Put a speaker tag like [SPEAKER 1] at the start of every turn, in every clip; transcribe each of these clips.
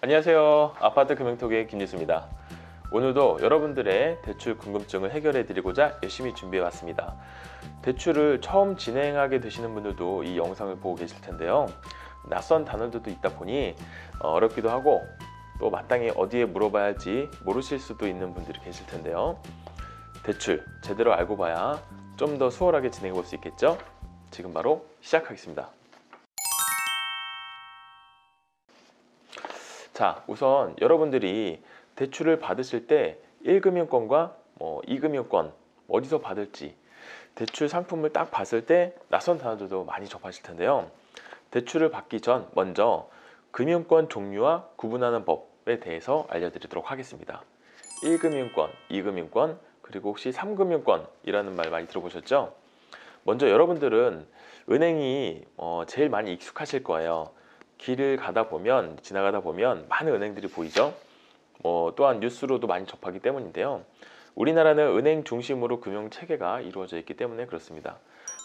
[SPEAKER 1] 안녕하세요. 아파트 금융톡의 김유수입니다. 오늘도 여러분들의 대출 궁금증을 해결해 드리고자 열심히 준비해 왔습니다. 대출을 처음 진행하게 되시는 분들도 이 영상을 보고 계실 텐데요. 낯선 단어들도 있다 보니 어렵기도 하고 또 마땅히 어디에 물어봐야 할지 모르실 수도 있는 분들이 계실 텐데요. 대출 제대로 알고 봐야 좀 더 수월하게 진행해 볼 수 있겠죠? 지금 바로 시작하겠습니다. 자, 우선 여러분들이 대출을 받으실 때 1금융권과 2금융권 어디서 받을지 대출 상품을 딱 봤을 때 낯선 단어들도 많이 접하실 텐데요. 대출을 받기 전 먼저 금융권 종류와 구분하는 법에 대해서 알려드리도록 하겠습니다. 1금융권, 2금융권, 그리고 혹시 3금융권이라는 말 많이 들어보셨죠? 먼저 여러분들은 은행이 제일 많이 익숙하실 거예요. 길을 지나가다 보면 많은 은행들이 보이죠. 또한 뉴스로도 많이 접하기 때문인데요. 우리나라는 은행 중심으로 금융 체계가 이루어져 있기 때문에 그렇습니다.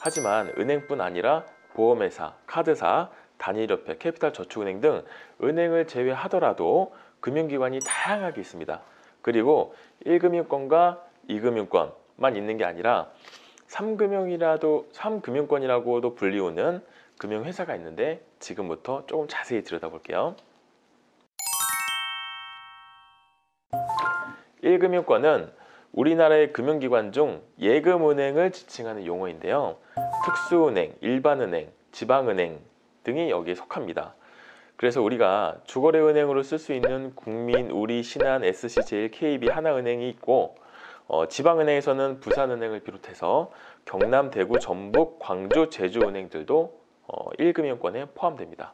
[SPEAKER 1] 하지만 은행뿐 아니라 보험회사, 카드사, 단일협회, 캐피탈저축은행 등 은행을 제외하더라도 금융기관이 다양하게 있습니다. 그리고 1금융권과 2금융권만 있는 게 아니라 3금융권이라고도 불리우는 금융회사가 있는데 지금부터 조금 자세히 들여다볼게요. 1금융권은 우리나라의 금융기관 중 예금은행을 지칭하는 용어인데요. 특수은행, 일반은행, 지방은행 등이 여기에 속합니다. 그래서 우리가 주거래은행으로 쓸 수 있는 국민, 우리, 신한, SC제일, KB, 하나은행이 있고 지방은행에서는 부산은행을 비롯해서 경남, 대구, 전북, 광주, 제주은행들도 1금융권에 포함됩니다.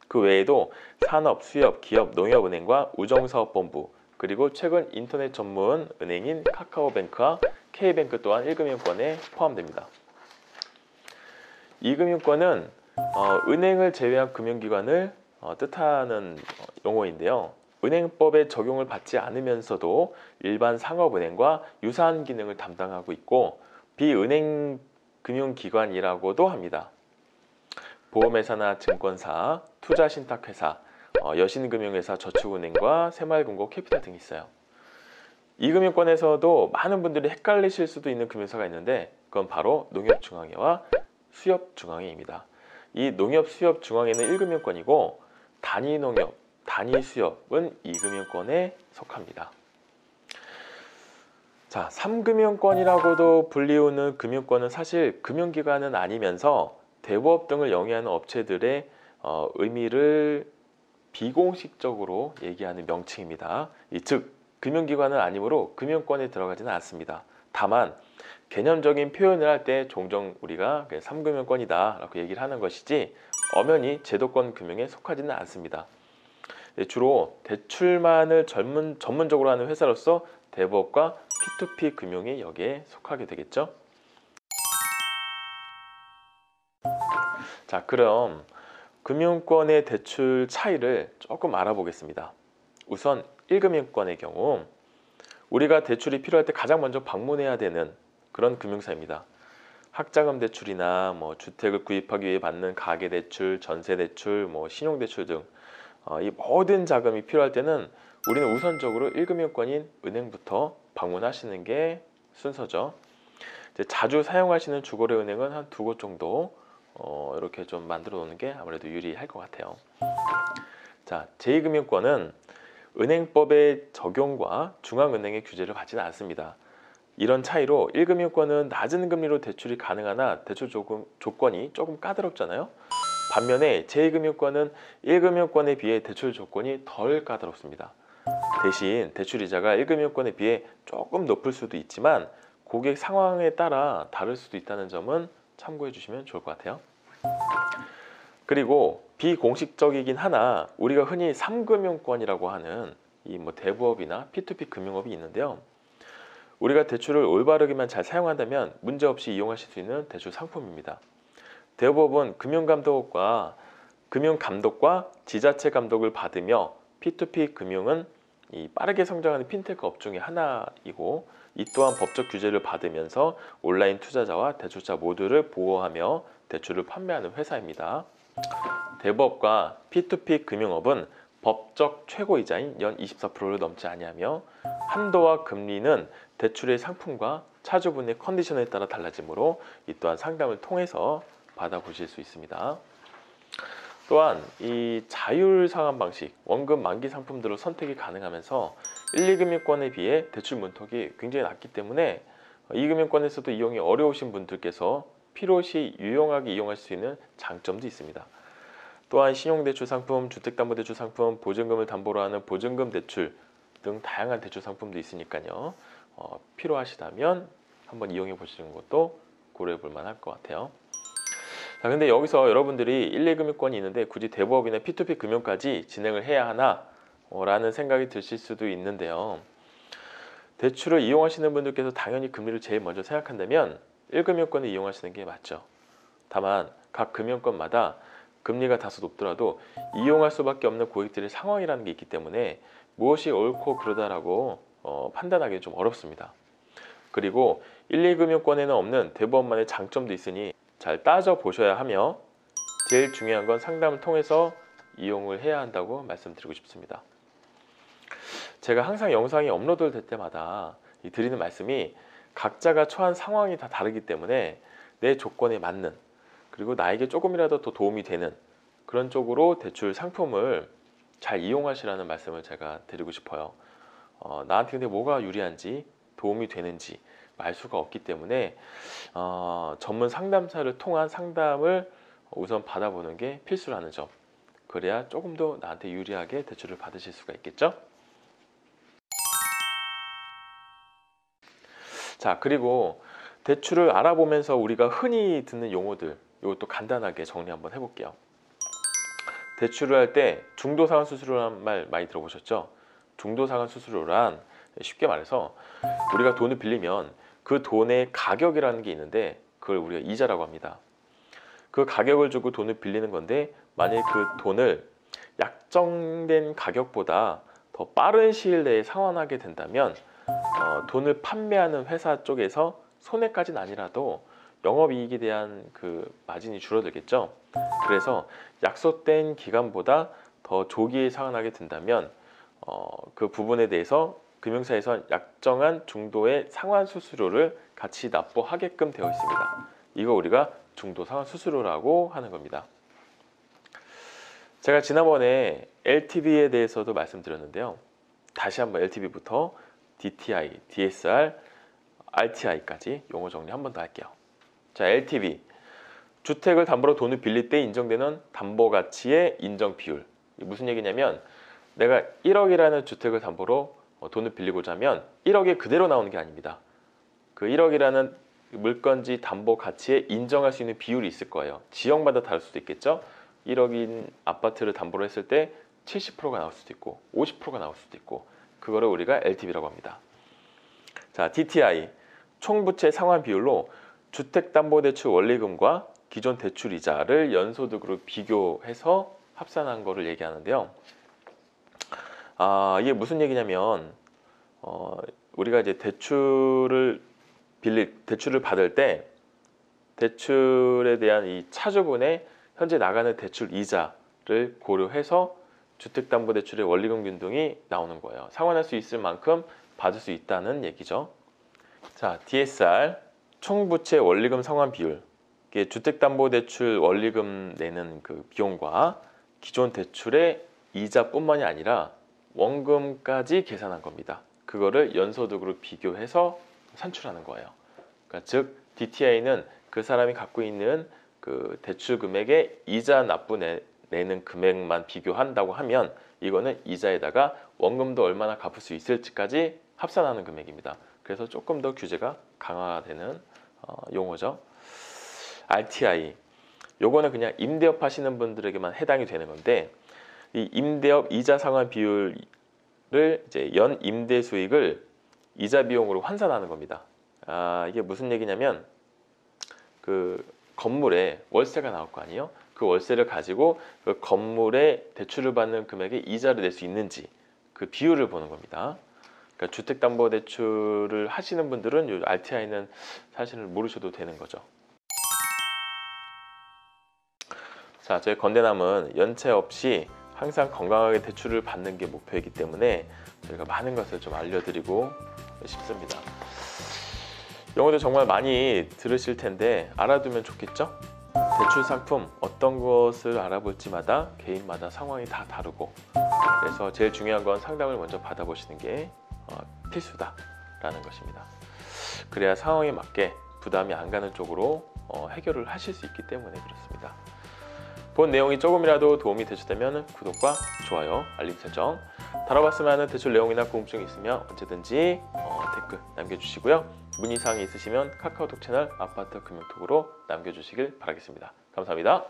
[SPEAKER 1] 그 외에도 산업, 수협, 기업, 농협은행과 우정사업본부 그리고 최근 인터넷 전문 은행인 카카오뱅크와 K뱅크 또한 1금융권에 포함됩니다. 2금융권은 은행을 제외한 금융기관을 뜻하는 용어인데요. 은행법의 적용을 받지 않으면서도 일반 상업은행과 유사한 기능을 담당하고 있고 비은행 금융기관이라고도 합니다. 보험회사나 증권사, 투자신탁회사, 여신금융회사, 저축은행과 새마을금고, 캐피탈 등이 있어요. 이 금융권에서도 많은 분들이 헷갈리실 수도 있는 금융사가 있는데 그건 바로 농협중앙회와 수협중앙회입니다. 이 농협수협중앙회는 1금융권이고 단위농협, 단위수협은 2금융권에 속합니다. 자, 3금융권이라고도 불리우는 금융권은 사실 금융기관은 아니면서 대부업 등을 영위하는 업체들의 의미를 비공식적으로 얘기하는 명칭입니다. 즉 금융기관은 아니므로 금융권에 들어가지는 않습니다. 다만 개념적인 표현을 할 때 종종 우리가 3금융권이다 라고 얘기를 하는 것이지 엄연히 제도권 금융에 속하지는 않습니다. 주로 대출만을 전문적으로 하는 회사로서 대부업과 P2P 금융이 여기에 속하게 되겠죠. 자, 그럼 금융권의 대출 차이를 조금 알아보겠습니다. 우선 1금융권의 경우 우리가 대출이 필요할 때 가장 먼저 방문해야 되는 그런 금융사입니다. 학자금 대출이나 주택을 구입하기 위해 받는 가계대출, 전세대출, 신용대출 등 이 모든 자금이 필요할 때는 우리는 우선적으로 1금융권인 은행부터 방문하시는 게 순서죠. 자주 사용하시는 주거래은행은 한 2곳 정도 이렇게 좀 만들어 놓는 게 아무래도 유리할 것 같아요. 자, 제2금융권은 은행법의 적용과 중앙은행의 규제를 받지는 않습니다. 이런 차이로 1금융권은 낮은 금리로 대출이 가능하나 대출 조건이 조금 까다롭잖아요. 반면에 제2금융권은 1금융권에 비해 대출 조건이 덜 까다롭습니다. 대신 대출이자가 1금융권에 비해 조금 높을 수도 있지만 고객 상황에 따라 다를 수도 있다는 점은 참고해 주시면 좋을 것 같아요. 그리고 비공식적이긴 하나 우리가 흔히 3금융권이라고 하는 이 대부업이나 P2P 금융업이 있는데요. 우리가 대출을 올바르게만 잘 사용한다면 문제없이 이용하실 수 있는 대출 상품입니다. 대부업은 금융감독과 지자체 감독을 받으며 P2P 금융은 이 빠르게 성장하는 핀테크 업 중에 하나이고 이 또한 법적 규제를 받으면서 온라인 투자자와 대출자 모두를 보호하며 대출을 판매하는 회사입니다. 대부업과 P2P 금융업은 법적 최고이자인 연 24%를 넘지 아니하며 한도와 금리는 대출의 상품과 차주분의 컨디션에 따라 달라지므로 이 또한 상담을 통해서 받아보실 수 있습니다. 또한 이 자율 상환 방식, 원금 만기 상품들을 선택이 가능하면서 1, 2금융권에 비해 대출 문턱이 굉장히 낮기 때문에 2금융권에서도 이용이 어려우신 분들께서 필요시 유용하게 이용할 수 있는 장점도 있습니다. 또한 신용대출 상품, 주택담보대출 상품, 보증금을 담보로 하는 보증금 대출 등 다양한 대출 상품도 있으니까요. 필요하시다면 한번 이용해 보시는 것도 고려해 볼 만할 것 같아요. 자, 근데 여기서 여러분들이 1, 2금융권이 있는데 굳이 대부업이나 P2P 금융까지 진행을 해야 하나? 라는 생각이 드실 수도 있는데요. 대출을 이용하시는 분들께서 당연히 금리를 제일 먼저 생각한다면 1금융권을 이용하시는 게 맞죠. 다만 각 금융권마다 금리가 다소 높더라도 이용할 수밖에 없는 고객들의 상황이라는 게 있기 때문에 무엇이 옳고 그러다라고 판단하기 좀 어렵습니다. 그리고 1, 2금융권에는 없는 대부업만의 장점도 있으니 잘 따져보셔야 하며 제일 중요한 건 상담을 통해서 이용을 해야 한다고 말씀드리고 싶습니다. 제가 항상 영상이 업로드 될 때마다 드리는 말씀이 각자가 처한 상황이 다 다르기 때문에 내 조건에 맞는, 그리고 나에게 조금이라도 더 도움이 되는 그런 쪽으로 대출 상품을 잘 이용하시라는 말씀을 제가 드리고 싶어요. 나한테 근데 뭐가 유리한지 도움이 되는지 알 수가 없기 때문에 전문 상담사를 통한 상담을 우선 받아보는 게 필수라는 점, 그래야 조금 더 나한테 유리하게 대출을 받으실 수가 있겠죠. 자, 그리고 대출을 알아보면서 우리가 흔히 듣는 용어들, 이것도 간단하게 정리 한번 해볼게요. 대출을 할 때 중도상환 수수료라는 말 많이 들어보셨죠? 중도상환 수수료란 쉽게 말해서 우리가 돈을 빌리면 그 돈의 가격이라는 게 있는데 그걸 우리가 이자라고 합니다. 그 가격을 주고 돈을 빌리는 건데 만약에 그 돈을 약정된 가격보다 더 빠른 시일 내에 상환하게 된다면 돈을 판매하는 회사 쪽에서 손해까지는 아니라도 영업이익에 대한 그 마진이 줄어들겠죠. 그래서 약속된 기간보다 더 조기에 상환하게 된다면 그 부분에 대해서 금융사에서 약정한 중도의 상환 수수료를 같이 납부하게끔 되어 있습니다. 이거 우리가 중도 상환 수수료라고 하는 겁니다. 제가 지난번에 LTV에 대해서도 말씀드렸는데요. 다시 한번 LTV부터 DTI, DSR, RTI까지 용어 정리 한 번 더 할게요. 자, LTV, 주택을 담보로 돈을 빌릴 때 인정되는 담보가치의 인정 비율. 무슨 얘기냐면 내가 1억이라는 주택을 담보로 돈을 빌리고자 하면 1억이 그대로 나오는 게 아닙니다. 그 1억이라는 물건지 담보 가치에 인정할 수 있는 비율이 있을 거예요. 지역마다 다를 수도 있겠죠. 1억인 아파트를 담보로 했을 때 70%가 나올 수도 있고 50%가 나올 수도 있고, 그거를 우리가 LTV라고 합니다. 자, DTI, 총부채 상환 비율로 주택담보대출 원리금과 기존 대출이자를 연소득으로 비교해서 합산한 거를 얘기하는데요. 이게 무슨 얘기냐면 우리가 이제 대출을 받을 때 대출에 대한 이 차주분의 현재 나가는 대출 이자를 고려해서 주택담보대출의 원리금 균등이 나오는 거예요. 상환할 수 있을 만큼 받을 수 있다는 얘기죠. 자, DSR, 총부채 원리금 상환 비율. 이게 주택담보대출 원리금 내는 그 비용과 기존 대출의 이자뿐만이 아니라 원금까지 계산한 겁니다. 그거를 연소득으로 비교해서 산출하는 거예요. 그러니까 즉 DTI는 그 사람이 갖고 있는 그 대출 금액의 이자 내는 금액만 비교한다고 하면 이거는 이자에다가 원금도 얼마나 갚을 수 있을지까지 합산하는 금액입니다. 그래서 조금 더 규제가 강화되는 용어죠. RTI, 요거는 그냥 임대업 하시는 분들에게만 해당이 되는 건데, 이 임대업 이자 상환 비율을 이제 연 임대 수익을 이자 비용으로 환산하는 겁니다. 이게 무슨 얘기냐면 그 건물에 월세가 나올 거 아니에요? 그 월세를 가지고 그 건물에 대출을 받는 금액의 이자를 낼 수 있는지 그 비율을 보는 겁니다. 그러니까 주택담보대출을 하시는 분들은 이 RTI는 사실 모르셔도 되는 거죠. 자, 저희 건대남은 연체 없이 항상 건강하게 대출을 받는 게 목표이기 때문에 저희가 많은 것을 좀 알려드리고 싶습니다. 영어도 정말 많이 들으실 텐데 알아두면 좋겠죠? 대출 상품 어떤 것을 알아볼지마다 개인마다 상황이 다 다르고, 그래서 제일 중요한 건 상담을 먼저 받아보시는 게 필수다라는 것입니다. 그래야 상황에 맞게 부담이 안 가는 쪽으로 해결을 하실 수 있기 때문에 그렇습니다. 본 내용이 조금이라도 도움이 되셨다면 구독과 좋아요, 알림 설정, 다뤄봤으면 하는 대출 내용이나 궁금증이 있으면 언제든지 댓글 남겨주시고요. 문의사항이 있으시면 카카오톡 채널 아파트 금융톡으로 남겨주시길 바라겠습니다. 감사합니다.